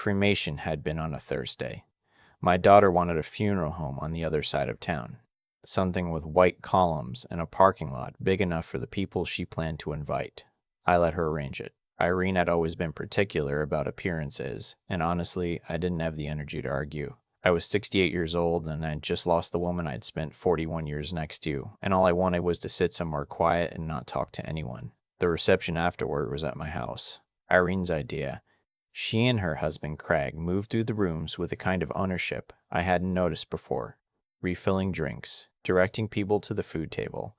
cremation had been on a Thursday. My daughter wanted a funeral home on the other side of town, something with white columns and a parking lot big enough for the people she planned to invite. I let her arrange it. Irene had always been particular about appearances, and honestly, I didn't have the energy to argue. I was 68 years old, and I'd just lost the woman I'd spent 41 years next to, and all I wanted was to sit somewhere quiet and not talk to anyone. The reception afterward was at my house. Irene's idea. She and her husband Craig moved through the rooms with a kind of ownership I hadn't noticed before, refilling drinks, directing people to the food table,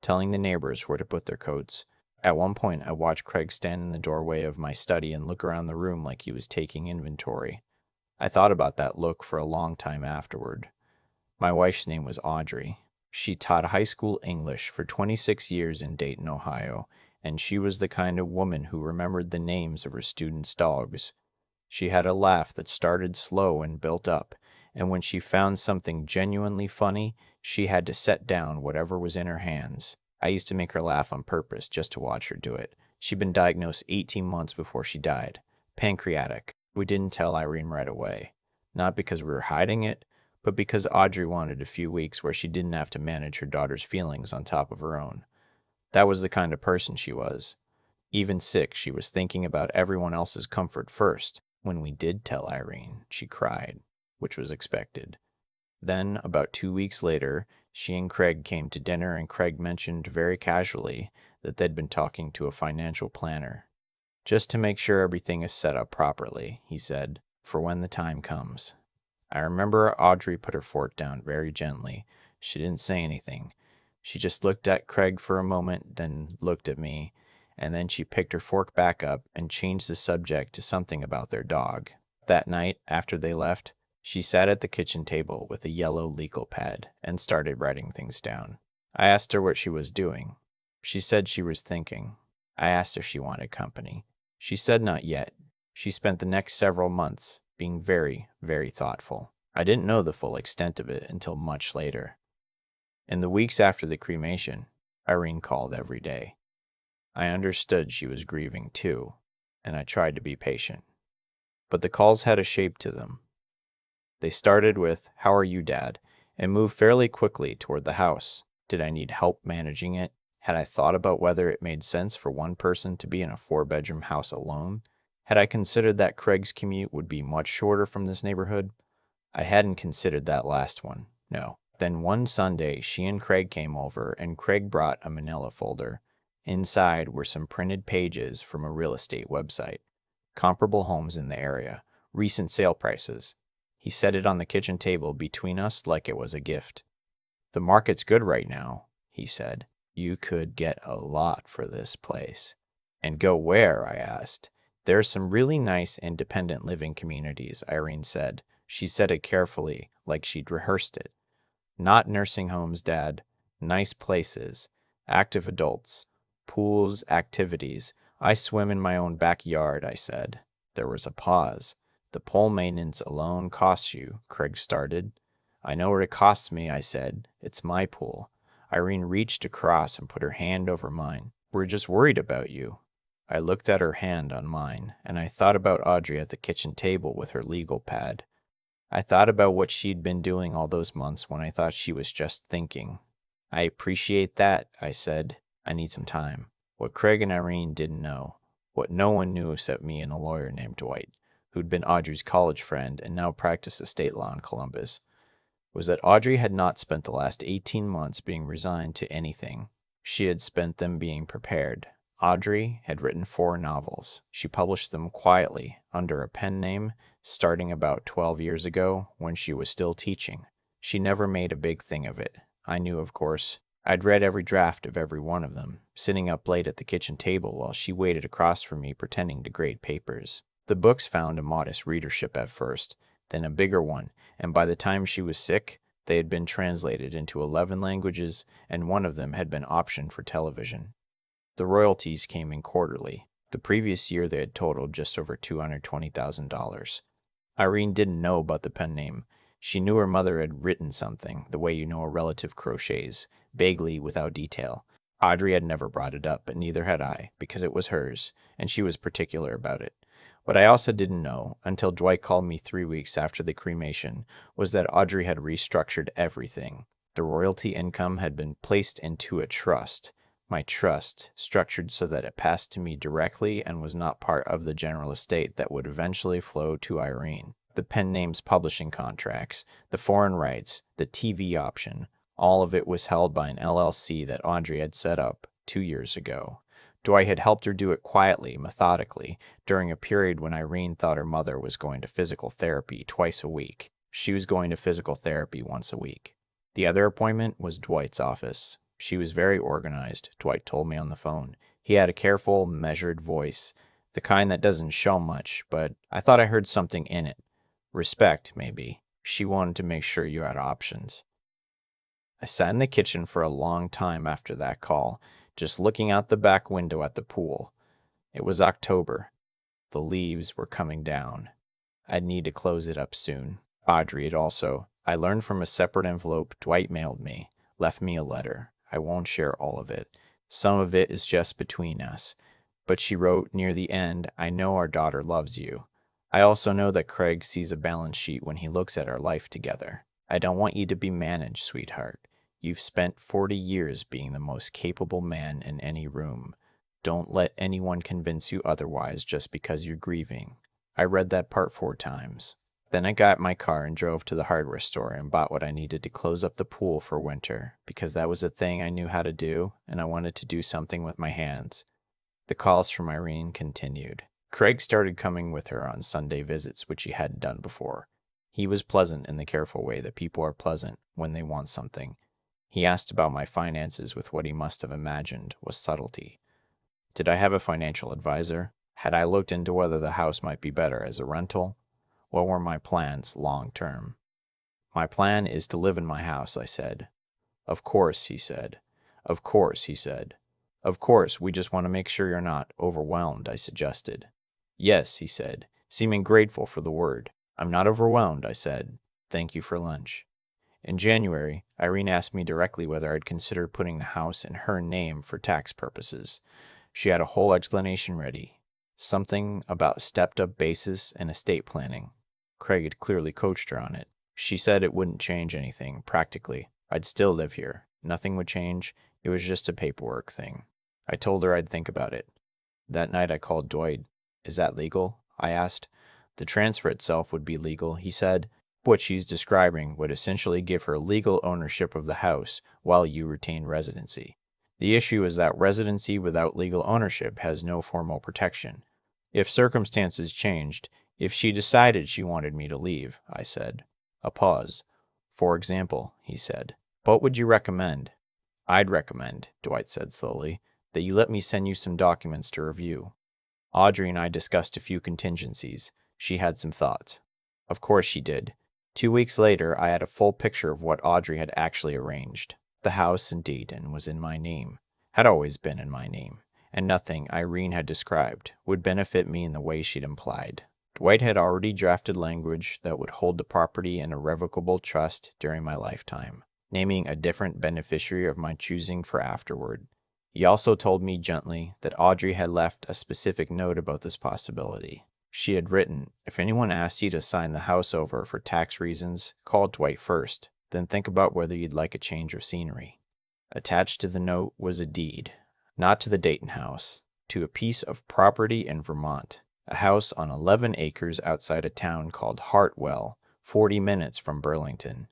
telling the neighbors where to put their coats. At one point, I watched Craig stand in the doorway of my study and look around the room like he was taking inventory. I thought about that look for a long time afterward. My wife's name was Audrey. She taught high school English for 26 years in Dayton, Ohio, and she was the kind of woman who remembered the names of her students' dogs. She had a laugh that started slow and built up, and when she found something genuinely funny, she had to set down whatever was in her hands. I used to make her laugh on purpose just to watch her do it. She'd been diagnosed 18 months before she died. Pancreatic. We didn't tell Irene right away. Not because we were hiding it, but because Audrey wanted a few weeks where she didn't have to manage her daughter's feelings on top of her own. That was the kind of person she was. Even sick, she was thinking about everyone else's comfort first. When we did tell Irene, she cried, which was expected. Then, about 2 weeks later, she and Craig came to dinner, and Craig mentioned very casually that they'd been talking to a financial planner. Just to make sure everything is set up properly, he said, for when the time comes. I remember Audrey put her fork down very gently. She didn't say anything. She just looked at Craig for a moment, then looked at me, and then she picked her fork back up and changed the subject to something about their dog. That night, after they left, she sat at the kitchen table with a yellow legal pad and started writing things down. I asked her what she was doing. She said she was thinking. I asked if she wanted company. She said not yet. She spent the next several months being very, very thoughtful. I didn't know the full extent of it until much later. In the weeks after the cremation, Irene called every day. I understood she was grieving too, and I tried to be patient. But the calls had a shape to them. They started with, "How are you, Dad?" and moved fairly quickly toward the house. Did I need help managing it? Had I thought about whether it made sense for one person to be in a 4-bedroom house alone? Had I considered that Craig's commute would be much shorter from this neighborhood? I hadn't considered that last one, no. Then one Sunday, she and Craig came over, and Craig brought a manila folder. Inside were some printed pages from a real estate website. Comparable homes in the area, recent sale prices. He set it on the kitchen table between us like it was a gift. "The market's good right now," he said. "You could get a lot for this place." "And go where?" I asked. "There are some really nice independent living communities," Irene said. She said it carefully, like she'd rehearsed it. "Not nursing homes, Dad. Nice places. Active adults. Pools, activities. I swim in my own backyard," I said. There was a pause. "The pole maintenance alone costs you," Craig started. "I know what it costs me," I said. "It's my pool." Irene reached across and put her hand over mine. "We're just worried about you." I looked at her hand on mine, and I thought about Audrey at the kitchen table with her legal pad. I thought about what she'd been doing all those months when I thought she was just thinking. "I appreciate that," I said. "I need some time." What Craig and Irene didn't know, what no one knew except me and a lawyer named Dwight, who'd been Audrey's college friend and now practiced estate law in Columbus, was that Audrey had not spent the last 18 months being resigned to anything. She had spent them being prepared. Audrey had written 4 novels. She published them quietly, under a pen name, starting about 12 years ago, when she was still teaching. She never made a big thing of it. I knew, of course. I'd read every draft of every one of them, sitting up late at the kitchen table while she waited across from me pretending to grade papers. The books found a modest readership at first, then a bigger one, and by the time she was sick, they had been translated into 11 languages, and one of them had been optioned for television. The royalties came in quarterly. The previous year they had totaled just over $220,000. Irene didn't know about the pen name. She knew her mother had written something, the way you know a relative crochets, vaguely without detail. Audrey had never brought it up, but neither had I, because it was hers, and she was particular about it. What I also didn't know, until Dwight called me 3 weeks after the cremation, was that Audrey had restructured everything. The royalty income had been placed into a trust. My trust, structured so that it passed to me directly and was not part of the general estate that would eventually flow to Irene. The pen names publishing contracts, the foreign rights, the TV option, all of it was held by an LLC that Audrey had set up 2 years ago. Dwight had helped her do it quietly, methodically, during a period when Irene thought her mother was going to physical therapy twice a week. She was going to physical therapy once a week. The other appointment was Dwight's office. She was very organized, Dwight told me on the phone. He had a careful, measured voice, the kind that doesn't show much, but I thought I heard something in it. Respect, maybe. She wanted to make sure you had options. I sat in the kitchen for a long time after that call, just looking out the back window at the pool. It was October. The leaves were coming down. I'd need to close it up soon. Audrey had also. I learned from a separate envelope Dwight mailed me, left me a letter. I won't share all of it. Some of it is just between us. But she wrote near the end, I know our daughter loves you. I also know that Craig sees a balance sheet when he looks at our life together. I don't want you to be managed, sweetheart. You've spent 40 years being the most capable man in any room. Don't let anyone convince you otherwise just because you're grieving. I read that part 4 times. Then I got my car and drove to the hardware store and bought what I needed to close up the pool for winter, because that was a thing I knew how to do, and I wanted to do something with my hands. The calls from Irene continued. Craig started coming with her on Sunday visits, which he hadn't done before. He was pleasant in the careful way that people are pleasant when they want something. He asked about my finances with what he must have imagined was subtlety. Did I have a financial advisor? Had I looked into whether the house might be better as a rental? What were my plans long term? My plan is to live in my house, I said. Of course, he said. Of course, he said. Of course, we just want to make sure you're not overwhelmed, I suggested. Yes, he said, seeming grateful for the word. I'm not overwhelmed, I said. Thank you for lunch. In January, Irene asked me directly whether I'd consider putting the house in her name for tax purposes. She had a whole explanation ready. Something about stepped-up basis and estate planning. Craig had clearly coached her on it. She said it wouldn't change anything, practically. I'd still live here. Nothing would change. It was just a paperwork thing. I told her I'd think about it. That night I called Dwight. Is that legal? I asked. The transfer itself would be legal, he said. What she's describing would essentially give her legal ownership of the house while you retain residency. The issue is that residency without legal ownership has no formal protection. If circumstances changed, if she decided she wanted me to leave, I said. A pause. For example, he said. What would you recommend? I'd recommend, Dwight said slowly, that you let me send you some documents to review. Audrey and I discussed a few contingencies. She had some thoughts. Of course she did. 2 weeks later, I had a full picture of what Audrey had actually arranged. The house in Dayton was in my name, had always been in my name, and nothing Irene had described would benefit me in the way she'd implied. Dwight had already drafted language that would hold the property in irrevocable trust during my lifetime, naming a different beneficiary of my choosing for afterward. He also told me gently that Audrey had left a specific note about this possibility. She had written, if anyone asks you to sign the house over for tax reasons, call Dwight first, then think about whether you'd like a change of scenery. Attached to the note was a deed, not to the Dayton house, to a piece of property in Vermont, a house on 11 acres outside a town called Hartwell, 40 minutes from Burlington.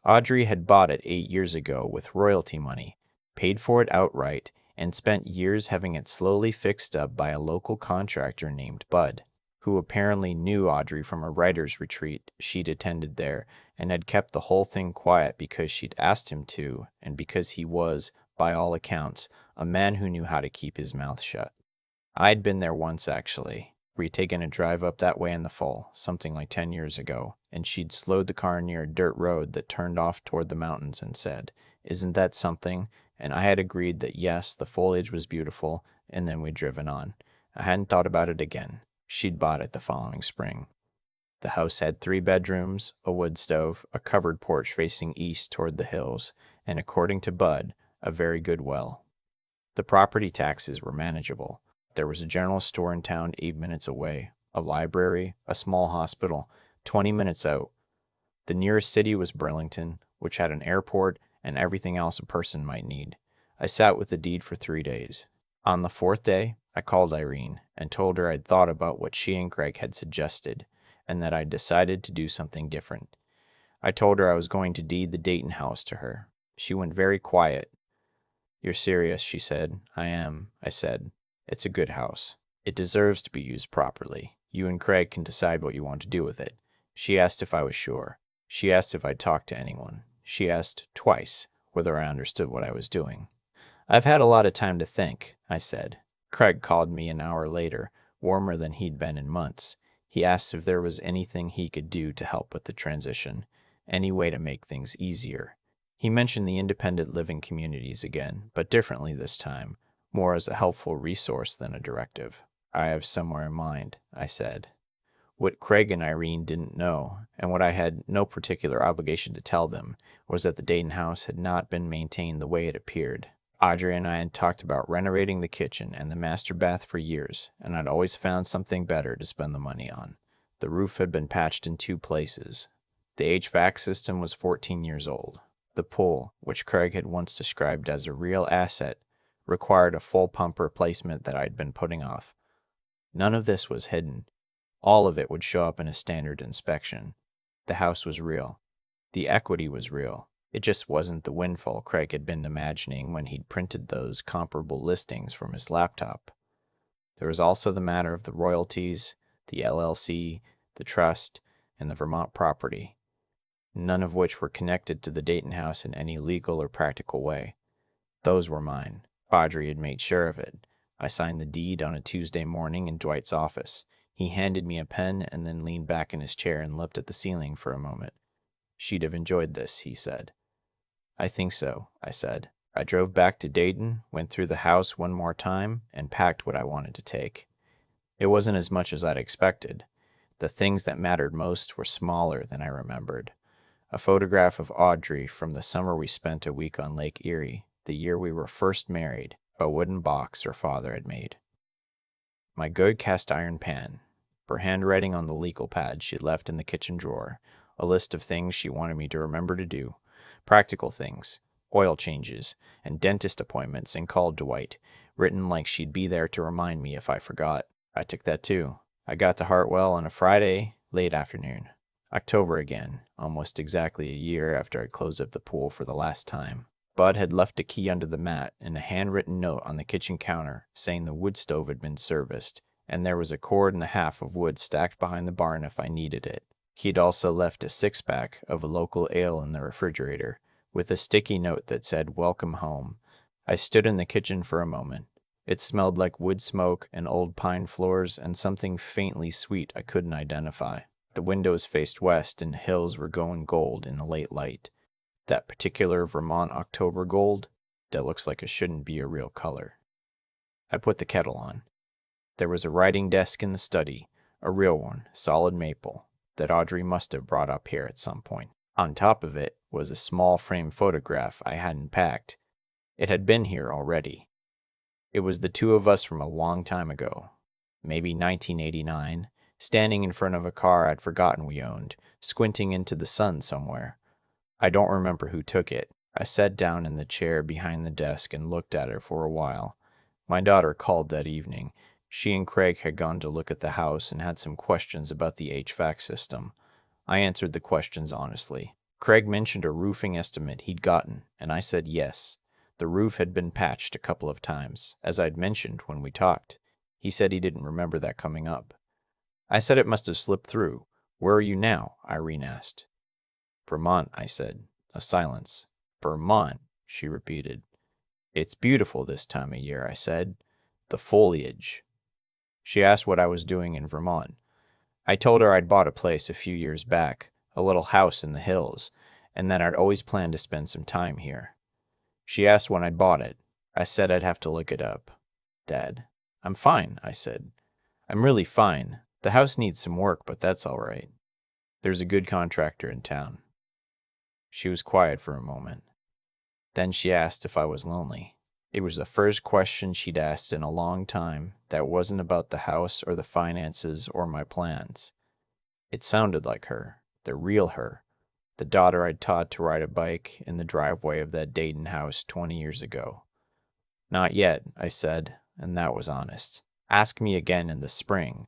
Audrey had bought it 8 years ago with royalty money, paid for it outright, and spent years having it slowly fixed up by a local contractor named Bud, who apparently knew Audrey from a writer's retreat she'd attended there and had kept the whole thing quiet because she'd asked him to and because he was, by all accounts, a man who knew how to keep his mouth shut. I'd been there once, actually. We'd taken a drive up that way in the fall, something like 10 years ago, and she'd slowed the car near a dirt road that turned off toward the mountains and said, "Isn't that something?" And I had agreed that yes, the foliage was beautiful, and then we'd driven on. I hadn't thought about it again. She'd bought it the following spring. The house had 3 bedrooms, a wood stove, a covered porch facing east toward the hills, and according to Bud, a very good well. The property taxes were manageable. There was a general store in town 8 minutes away, a library, a small hospital, 20 minutes out. The nearest city was Burlington, which had an airport and everything else a person might need. I sat with the deed for 3 days. On the fourth day, I called Irene and told her I'd thought about what she and Greg had suggested and that I'd decided to do something different. I told her I was going to deed the Dayton house to her. She went very quiet. "You're serious," she said. "I am," I said. "It's a good house. It deserves to be used properly. You and Craig can decide what you want to do with it." She asked if I was sure. She asked if I'd talked to anyone. She asked twice whether I understood what I was doing. "I've had a lot of time to think," I said. Craig called me an hour later, warmer than he'd been in months. He asked if there was anything he could do to help with the transition, any way to make things easier. He mentioned the independent living communities again, but differently this time, more as a helpful resource than a directive. "I have somewhere in mind," I said. What Craig and Irene didn't know, and what I had no particular obligation to tell them, was that the Dayton house had not been maintained the way it appeared. Audrey and I had talked about renovating the kitchen and the master bath for years, and I'd always found something better to spend the money on. The roof had been patched in 2 places. The HVAC system was 14 years old. The pool, which Craig had once described as a real asset, required a full pump replacement that I'd been putting off. None of this was hidden. All of it would show up in a standard inspection. The house was real. The equity was real. It just wasn't the windfall Craig had been imagining when he'd printed those comparable listings from his laptop. There was also the matter of the royalties, the LLC, the trust, and the Vermont property, none of which were connected to the Dayton house in any legal or practical way. Those were mine. Audrey had made sure of it. I signed the deed on a Tuesday morning in Dwight's office. He handed me a pen and then leaned back in his chair and looked at the ceiling for a moment. "She'd have enjoyed this," he said. "I think so," I said. I drove back to Dayton, went through the house one more time, and packed what I wanted to take. It wasn't as much as I'd expected. The things that mattered most were smaller than I remembered. A photograph of Audrey from the summer we spent a week on Lake Erie, the year we were first married, a wooden box her father had made. My good cast iron pan, her handwriting on the legal pad she'd left in the kitchen drawer, a list of things she wanted me to remember to do, practical things, oil changes, and dentist appointments, and called Dwight, written like she'd be there to remind me if I forgot. I took that too. I got to Hartwell on a Friday, late afternoon. October again, almost exactly a year after I'd closed up the pool for the last time. Bud had left a key under the mat and a handwritten note on the kitchen counter saying the wood stove had been serviced, and there was a cord and a half of wood stacked behind the barn if I needed it. He'd also left a 6-pack of a local ale in the refrigerator, with a sticky note that said, "Welcome home." I stood in the kitchen for a moment. It smelled like wood smoke and old pine floors and something faintly sweet I couldn't identify. The windows faced west and hills were going gold in the late light. That particular Vermont October gold that looks like it shouldn't be a real color. I put the kettle on. There was a writing desk in the study, a real one, solid maple, that Audrey must have brought up here at some point. On top of it was a small frame photograph I hadn't packed. It had been here already. It was the 2 of us from a long time ago, maybe 1989, standing in front of a car I'd forgotten we owned, squinting into the sun somewhere. I don't remember who took it. I sat down in the chair behind the desk and looked at it for a while. My daughter called that evening. She and Craig had gone to look at the house and had some questions about the HVAC system. I answered the questions honestly. Craig mentioned a roofing estimate he'd gotten, and I said yes. The roof had been patched a couple of times, as I'd mentioned when we talked. He said he didn't remember that coming up. I said it must have slipped through. "Where are you now?" Irene asked. "Vermont," I said. A silence. "Vermont," she repeated. "It's beautiful this time of year," I said. "The foliage." She asked what I was doing in Vermont. I told her I'd bought a place a few years back, a little house in the hills, and that I'd always planned to spend some time here. She asked when I'd bought it. I said I'd have to look it up. "Dad." "I'm fine," I said. "I'm really fine. The house needs some work, but that's all right. There's a good contractor in town." She was quiet for a moment. Then she asked if I was lonely. It was the first question she'd asked in a long time that wasn't about the house or the finances or my plans. It sounded like her, the real her, the daughter I'd taught to ride a bike in the driveway of that Dayton house 20 years ago. Not yet, I said, and that was honest. Ask me again in the spring.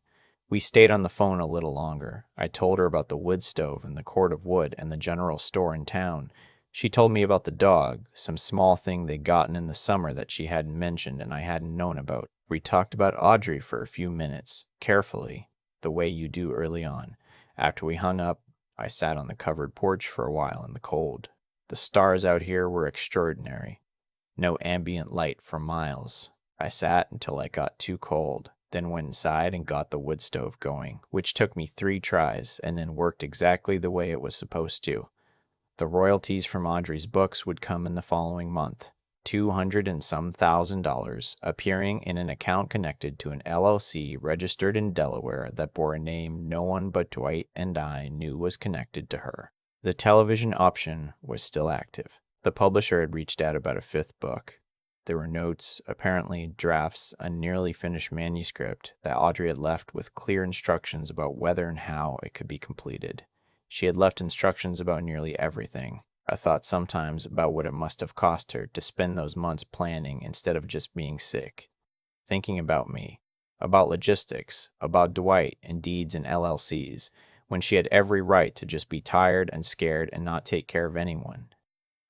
We stayed on the phone a little longer. I told her about the wood stove and the cord of wood and the general store in town. She told me about the dog, some small thing they'd gotten in the summer that she hadn't mentioned and I hadn't known about. We talked about Audrey for a few minutes, carefully, the way you do early on. After we hung up, I sat on the covered porch for a while in the cold. The stars out here were extraordinary. No ambient light for miles. I sat until I got too cold, then went inside and got the wood stove going, which took me 3 tries and then worked exactly the way it was supposed to. The royalties from Audrey's books would come in the following month, 200 and some $1,000, appearing in an account connected to an LLC registered in Delaware that bore a name no one but Dwight and I knew was connected to her. The television option was still active. The publisher had reached out about a 5th book. There were notes, apparently drafts, a nearly finished manuscript that Audrey had left with clear instructions about whether and how it could be completed. She had left instructions about nearly everything. I thought sometimes about what it must have cost her to spend those months planning instead of just being sick. Thinking about me, about logistics, about Dwight and deeds and LLCs, when she had every right to just be tired and scared and not take care of anyone.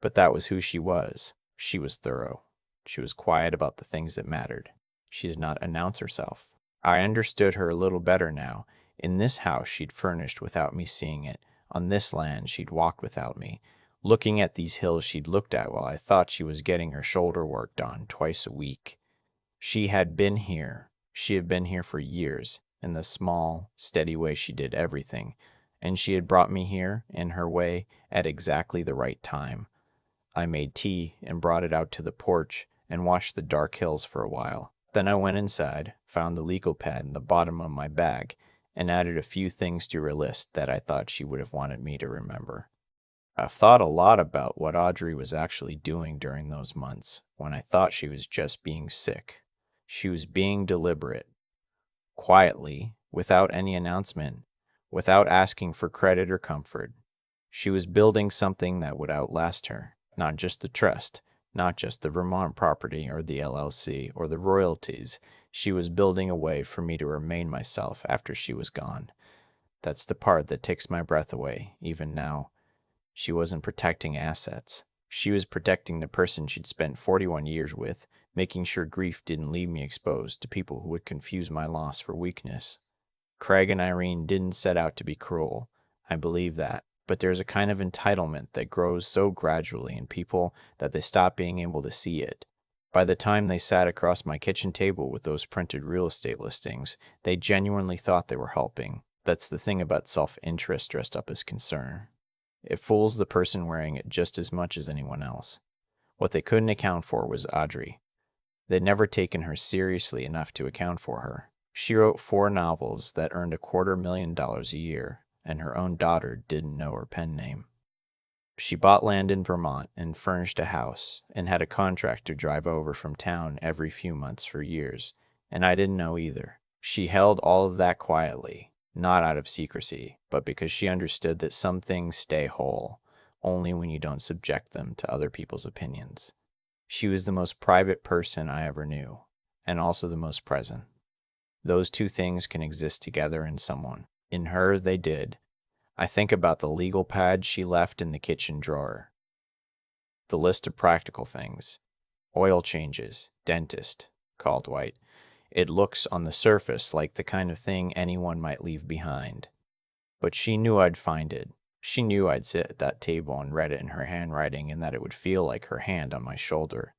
But that was who she was. She was thorough. She was quiet about the things that mattered. She did not announce herself. I understood her a little better now. In this house she'd furnished without me seeing it. On this land she'd walked without me. Looking at these hills she'd looked at while I thought she was getting her shoulder work done twice a week. She had been here. She had been here for years, in the small, steady way she did everything. And she had brought me here, in her way, at exactly the right time. I made tea and brought it out to the porch and watched the dark hills for a while. Then I went inside, found the legal pad in the bottom of my bag, and added a few things to her list that I thought she would have wanted me to remember. I've thought a lot about what Audrey was actually doing during those months when I thought she was just being sick. She was being deliberate, quietly, without any announcement, without asking for credit or comfort. She was building something that would outlast her, not just the trust, not just the Vermont property or the LLC or the royalties. She was building a way for me to remain myself after she was gone. That's the part that takes my breath away, even now. She wasn't protecting assets. She was protecting the person she'd spent 41 years with, making sure grief didn't leave me exposed to people who would confuse my loss for weakness. Craig and Irene didn't set out to be cruel. I believe that. But there's a kind of entitlement that grows so gradually in people that they stop being able to see it. By the time they sat across my kitchen table with those printed real estate listings, they genuinely thought they were helping. That's the thing about self-interest dressed up as concern. It fools the person wearing it just as much as anyone else. What they couldn't account for was Audrey. They'd never taken her seriously enough to account for her. She wrote 4 novels that earned $250,000 a year, and her own daughter didn't know her pen name. She bought land in Vermont and furnished a house and had a contract to drive over from town every few months for years, and I didn't know either. She held all of that quietly, not out of secrecy, but because she understood that some things stay whole only when you don't subject them to other people's opinions. She was the most private person I ever knew, and also the most present. Those 2 things can exist together in someone. In her, they did. I think about the legal pad she left in the kitchen drawer. The list of practical things. Oil changes, dentist, called Dwight. It looks on the surface like the kind of thing anyone might leave behind. But she knew I'd find it. She knew I'd sit at that table and read it in her handwriting and that it would feel like her hand on my shoulder.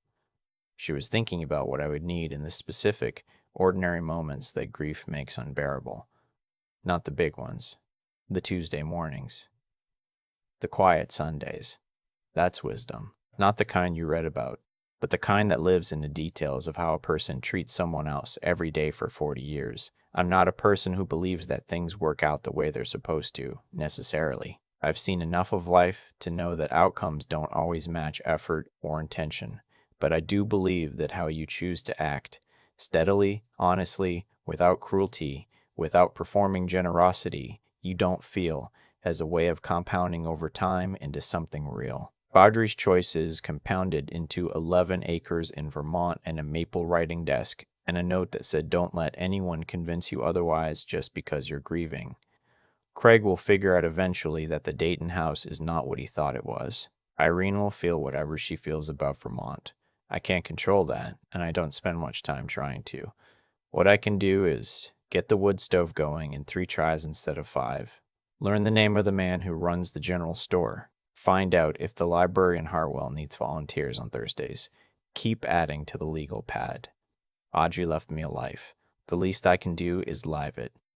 She was thinking about what I would need in the specific, ordinary moments that grief makes unbearable. Not the big ones. The Tuesday mornings. The quiet Sundays. That's wisdom. Not the kind you read about, but the kind that lives in the details of how a person treats someone else every day for 40 years. I'm not a person who believes that things work out the way they're supposed to, necessarily. I've seen enough of life to know that outcomes don't always match effort or intention, but I do believe that how you choose to act, steadily, honestly, without cruelty, without performing generosity, you don't feel, as a way of compounding over time into something real. Audrey's choices compounded into 11 acres in Vermont and a maple writing desk, and a note that said, "Don't let anyone convince you otherwise just because you're grieving." Craig will figure out eventually that the Dayton house is not what he thought it was. Irene will feel whatever she feels about Vermont. I can't control that, and I don't spend much time trying to. What I can do is get the wood stove going in 3 tries instead of 5. Learn the name of the man who runs the general store. Find out if the library in Hartwell needs volunteers on Thursdays. Keep adding to the legal pad. Audrey left me a life. The least I can do is live it.